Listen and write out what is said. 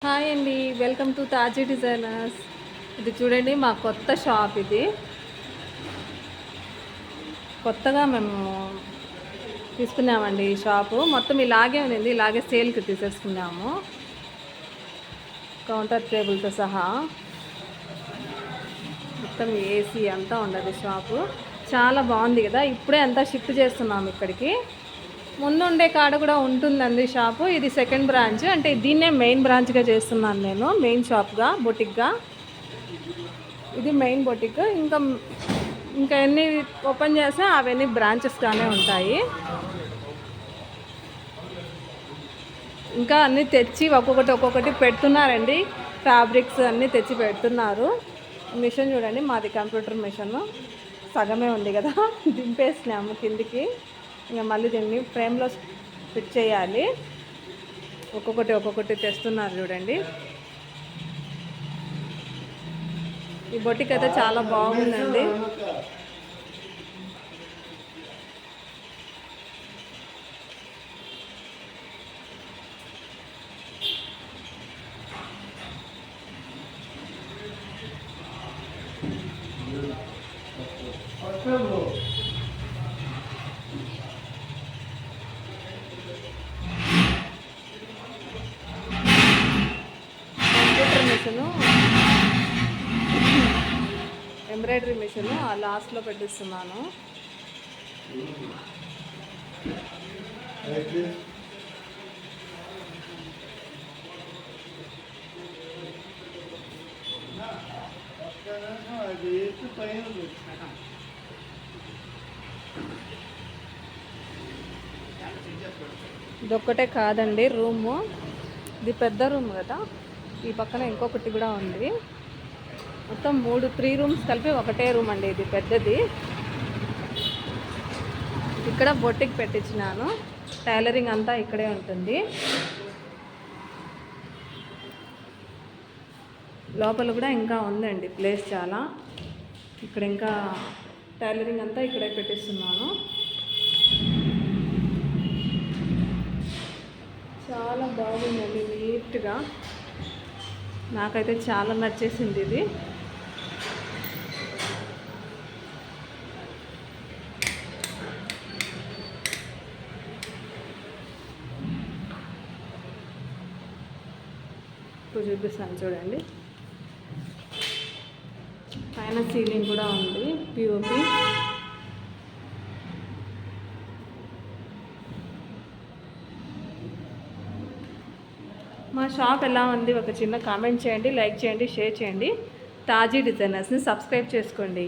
Hi అండి, welcome to తాజీ designers. ఇది చూడండి, మా కొత్త షాప్. ఇది కొత్తగా మేము తీసుకున్నామండి. ఈ షాపు మొత్తం ఇలాగే ఉంది, ఇలాగే సేల్కి తీసేసుకున్నాము, కౌంటర్ టేబుల్తో సహా. మొత్తం ఏసీ అంతా ఉండదు షాపు. చాలా బాగుంది కదా. ఇప్పుడే అంతా షిఫ్ట్ చేస్తున్నాము ఇక్కడికి. ముందుండే కాడ కూడా ఉంటుందండి షాపు. ఇది సెకండ్ బ్రాంచ్, అంటే దీన్నే మెయిన్ బ్రాంచ్గా చేస్తున్నాను నేను, మెయిన్ షాప్గా, బొటిక్గా. ఇది మెయిన్ బొటిక్. ఇంకా ఎన్ని ఓపెన్ చేస్తే అవన్నీ బ్రాంచెస్గానే ఉంటాయి. ఇంకా అన్నీ తెచ్చి ఒక్కొక్కటి పెడుతున్నారండి. ఫ్యాబ్రిక్స్ అన్నీ తెచ్చి పెడుతున్నారు. మిషన్ చూడండి, మాది కంప్యూటర్ మిషన్. సగమే ఉంది కదా, దింపేసినాము కిందికి. ఇంకా మళ్ళీ దీన్ని ఫ్రేమ్లో ఫిట్ చేయాలి. ఒక్కొక్కటి తెస్తున్నారు చూడండి. ఈ బొటిక్ అయితే చాలా బాగుందండి. కంప్యూటర్ మిషను, ఎంబ్రాయిడరీ మిషను ఆ లాస్ట్లో పెట్టిస్తున్నాను. ఇదొక్కటే కాదండి రూము, ఇది పెద్ద రూమ్ కదా. ఈ పక్కన ఇంకొకటి కూడా ఉంది. మొత్తం 3 రూమ్స్ కలిపి ఒకటే రూమ్ అండి, ఇది పెద్దది. ఇక్కడ బొటిక్ పెట్టించినాను. టైలరింగ్ అంతా ఇక్కడే ఉంటుంది. లోపల కూడా ఇంకా ఉందండి ప్లేస్ చాలా. ఇక్కడ ఇంకా టైలరింగ్ అంతా ఇక్కడే పెట్టిస్తున్నాను. చాలా బాగుందండి, నీట్గా. నాకైతే చాలా నచ్చేసింది ఇది. ఇప్పుడు చూపిస్తాను చూడండి. పైన సీలింగ్ కూడా ఉంది, పిఓపి. మా షాప్ ఎలా ఉంది ఒక చిన్న కామెంట్ చేయండి, లైక్ చేయండి, షేర్ చేయండి. తాజీ డిజైనర్స్ని సబ్స్క్రైబ్ చేసుకోండి.